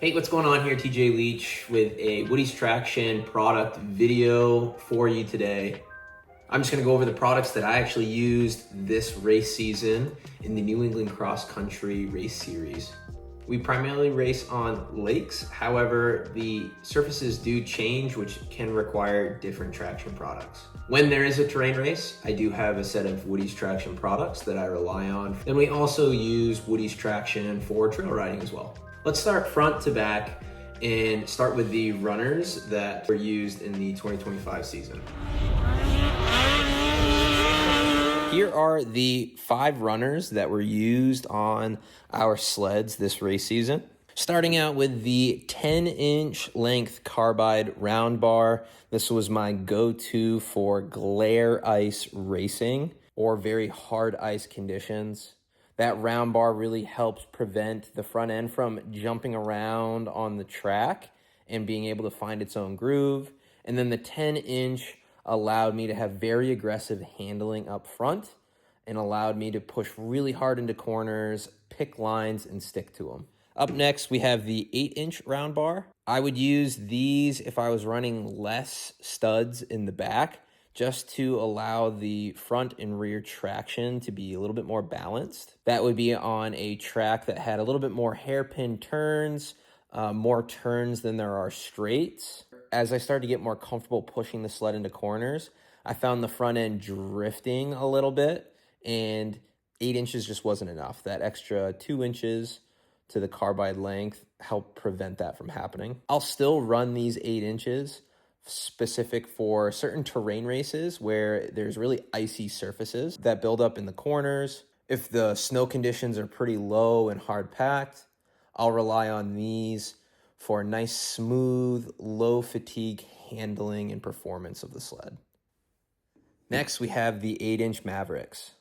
Hey, what's going on here? TJ Leach with a Woody's Traction product video for you today. I'm just gonna go over the products that I actually used this race season in the New England Cross Country Race Series. We primarily race on lakes, however, the surfaces do change, which can require different traction products. When there is a terrain race, I do have a set of Woody's Traction products that I rely on. Then we also use Woody's Traction for trail riding as well. Let's start front to back and start with the runners that were used in the 2025 season. Here are the 5 runners that were used on our sleds this race season. Starting out with the 10-inch length Carbide round bar. This was my go-to for glare ice racing or very hard ice conditions. That round bar really helps prevent the front end from jumping around on the track and being able to find its own groove. And then the 10-inch allowed me to have very aggressive handling up front and allowed me to push really hard into corners, pick lines, and stick to them. Up next, we have the 8-inch round bar. I would use these if I was running less studs in the back, just to allow the front and rear traction to be a little bit more balanced. That would be on a track that had a little bit more hairpin turns, more turns than there are straights. As I started to get more comfortable pushing the sled into corners, I found the front end drifting a little bit, and 8 inches just wasn't enough. That extra 2 inches to the Carbide length helped prevent that from happening. I'll still run these 8 inches specific for certain terrain races where there's really icy surfaces that build up in the corners. If the snow conditions are pretty low and hard packed, I'll rely on these for nice, smooth, low fatigue handling and performance of the sled. Next, we have the 8-inch Mavericks.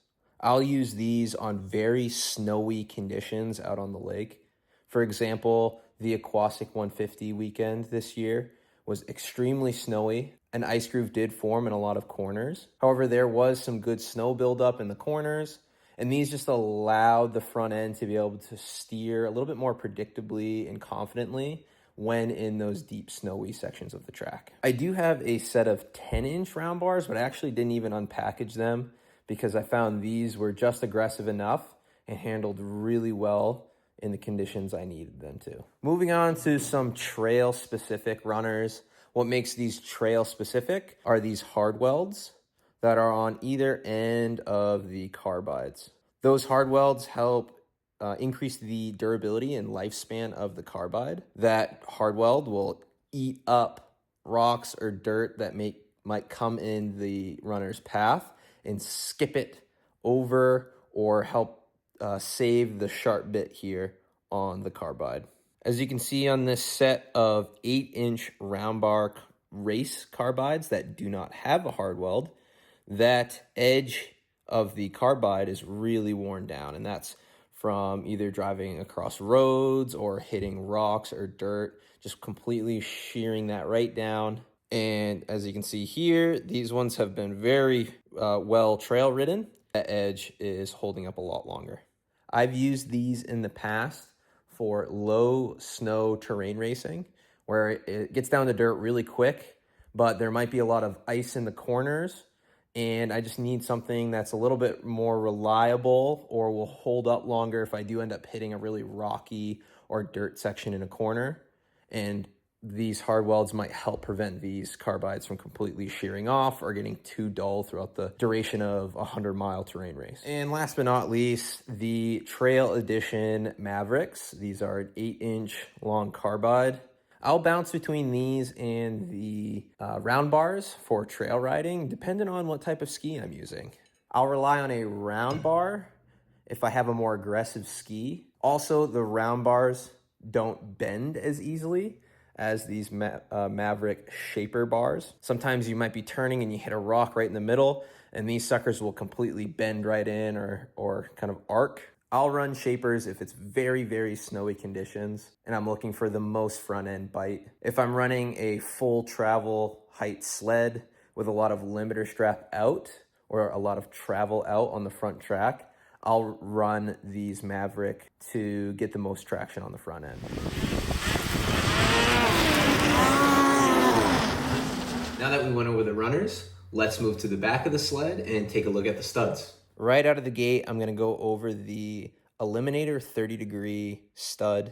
I'll use these on very snowy conditions out on the lake. For example, the Aquasic 150 weekend this year was extremely snowy. An ice groove did form in a lot of corners. However, there was some good snow buildup in the corners, and these just allowed the front end to be able to steer a little bit more predictably and confidently when in those deep snowy sections of the track. I do have a set of 10-inch round bars, but I actually didn't even unpackage them because I found these were just aggressive enough and handled really well in the conditions I needed them to. Moving on to some trail-specific runners. What makes these trail-specific are these hard welds that are on either end of the Carbides. Those hard welds help increase the durability and lifespan of the Carbide. That hard weld will eat up rocks or dirt that might come in the runner's path and skip it over or help save the sharp bit here on the Carbide. As you can see on this set of 8-inch round bar race Carbides that do not have a hard weld, that edge of the Carbide is really worn down, and that's from either driving across roads or hitting rocks or dirt, just completely shearing that right down. And as you can see here, these ones have been very well trail ridden. That edge is holding up a lot longer. I've used these in the past for low snow terrain racing, where it gets down to dirt really quick, but there might be a lot of ice in the corners, and I just need something that's a little bit more reliable or will hold up longer if I do end up hitting a really rocky or dirt section in a corner. And these hard welds might help prevent these Carbides from completely shearing off or getting too dull throughout the duration of a 100-mile terrain race. And last but not least, the Trail Edition Mavericks. These are an 8-inch long Carbide. I'll bounce between these and the round bars for trail riding, depending on what type of ski I'm using. I'll rely on a round bar if I have a more aggressive ski. Also, the round bars don't bend as easily as these Maverick shaper bars. Sometimes you might be turning and you hit a rock right in the middle, and these suckers will completely bend right in or kind of arc. I'll run shapers if it's very, very snowy conditions and I'm looking for the most front end bite. If I'm running a full travel height sled with a lot of limiter strap out or a lot of travel out on the front track, I'll run these Maverick to get the most traction on the front end. Now that we went over the runners, let's move to the back of the sled and take a look at the studs. Right out of the gate, I'm gonna go over the Eliminator 30-degree stud.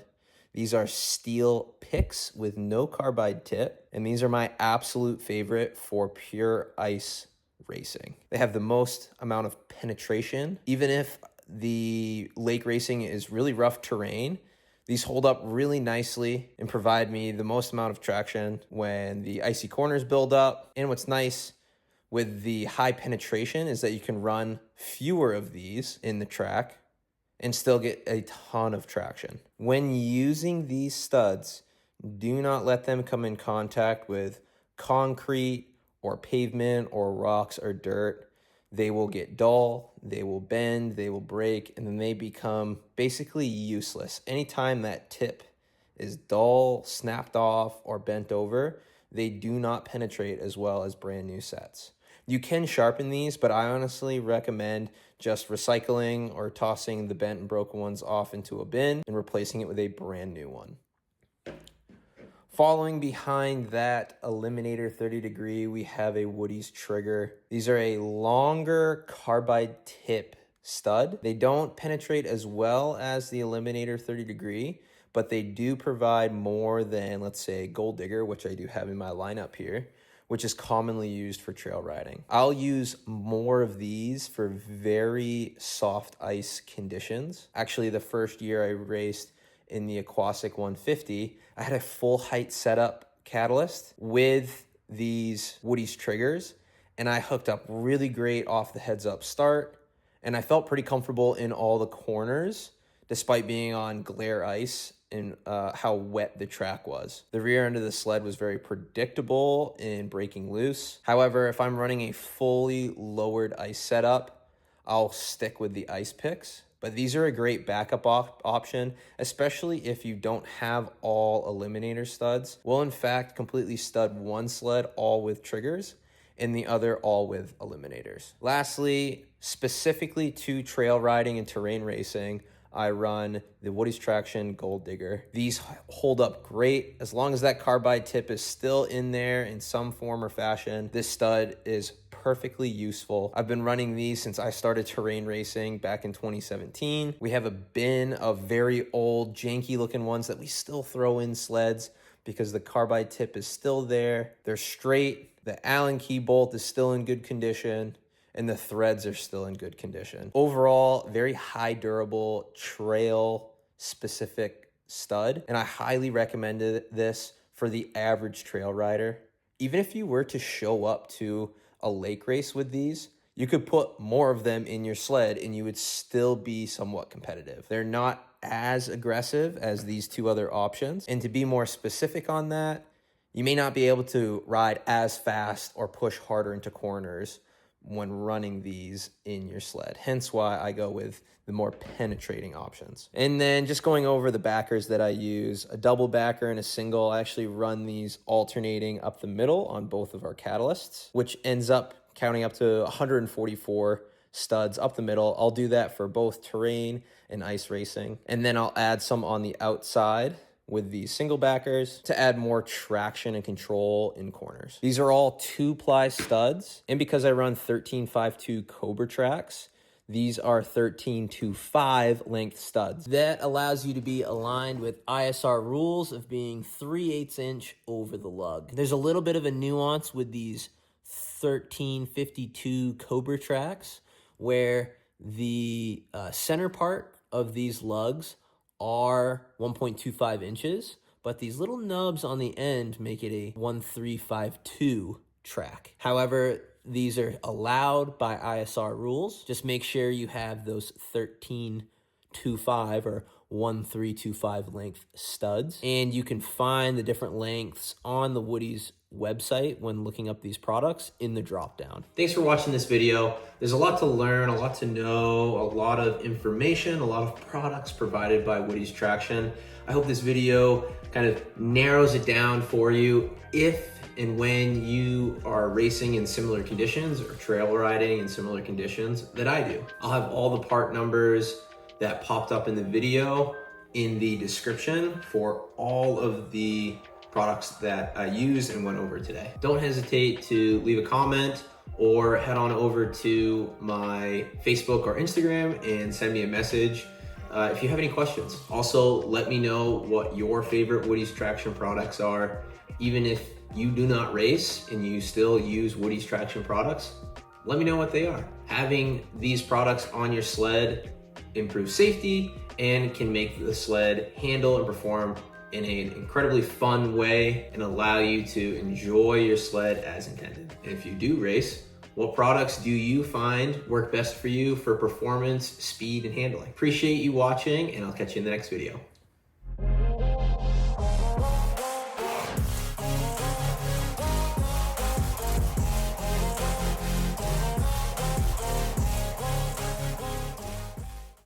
These are steel picks with no carbide tip, and these are my absolute favorite for pure ice racing. They have the most amount of penetration. Even if the lake racing is really rough terrain, these hold up really nicely and provide me the most amount of traction when the icy corners build up. And what's nice with the high penetration is that you can run fewer of these in the track and still get a ton of traction. When using these studs, do not let them come in contact with concrete or pavement or rocks or dirt. They will get dull, they will bend, they will break, and then they become basically useless. Anytime that tip is dull, snapped off, or bent over, they do not penetrate as well as brand new sets. You can sharpen these, but I honestly recommend just recycling or tossing the bent and broken ones off into a bin and replacing it with a brand new one. Following behind that Eliminator 30-degree, we have a Woody's trigger. These are a longer carbide tip stud. They don't penetrate as well as the Eliminator 30-degree, but they do provide more than, let's say, Gold Digger, which I do have in my lineup here, which is commonly used for trail riding. I'll use more of these for very soft ice conditions. Actually, the first year I raced in the Aquasic 150, I had a full height setup catalyst with these Woody's triggers, and I hooked up really great off the heads up start, and I felt pretty comfortable in all the corners, despite being on glare ice and how wet the track was. The rear end of the sled was very predictable in breaking loose. However, if I'm running a fully lowered ice setup, I'll stick with the ice picks. But these are a great backup option, especially if you don't have all Eliminator studs. We'll in fact completely stud one sled all with triggers and the other all with Eliminators. Lastly, specifically to trail riding and terrain racing, I run the Woody's Traction Gold Digger. These hold up great. As long as that carbide tip is still in there in some form or fashion, this stud is perfectly useful. I've been running these since I started terrain racing back in 2017. We have a bin of very old, janky looking ones that we still throw in sleds because the carbide tip is still there. They're straight. The Allen key bolt is still in good condition, and the threads are still in good condition. Overall, very high durable, trail specific stud, and I highly recommended this for the average trail rider. Even if you were to show up to a lake race with these, you could put more of them in your sled and you would still be somewhat competitive. They're not as aggressive as these two other options. And to be more specific on that, you may not be able to ride as fast or push harder into corners when running these in your sled. Hence why I go with the more penetrating options. And then just going over the backers that I use, a double backer and a single. I actually run these alternating up the middle on both of our catalysts, which ends up counting up to 144 studs up the middle. I'll do that for both terrain and ice racing. And then I'll add some on the outside with the single backers to add more traction and control in corners. These are all 2-ply studs, and because I run 13.52 Cobra tracks, these are 13.25 length studs. That allows you to be aligned with ISR rules of being 3/8 inch over the lug. There's a little bit of a nuance with these 13.52 Cobra tracks where the center part of these lugs are 1.25 inches, but these little nubs on the end make it a 1.352 track. However, these are allowed by ISR rules. Just make sure you have those 13.25 or 1.325 length studs, and you can find the different lengths on the Woody's website when looking up these products in the drop down. Thanks for watching this video. There's a lot to learn, a lot to know, a lot of information, a lot of products provided by Woody's Traction. I hope this video kind of narrows it down for you if and when you are racing in similar conditions or trail riding in similar conditions that I do. I'll have all the part numbers that popped up in the video in the description for all of the products that I used and went over today. Don't hesitate to leave a comment or head on over to my Facebook or Instagram and send me a message if you have any questions. Also, let me know what your favorite Woody's traction products are. Even if you do not race and you still use Woody's traction products, let me know what they are. Having these products on your sled improves safety and can make the sled handle and perform in an incredibly fun way and allow you to enjoy your sled as intended. And if you do race, what products do you find work best for you for performance, speed, and handling? Appreciate you watching, and I'll catch you in the next video.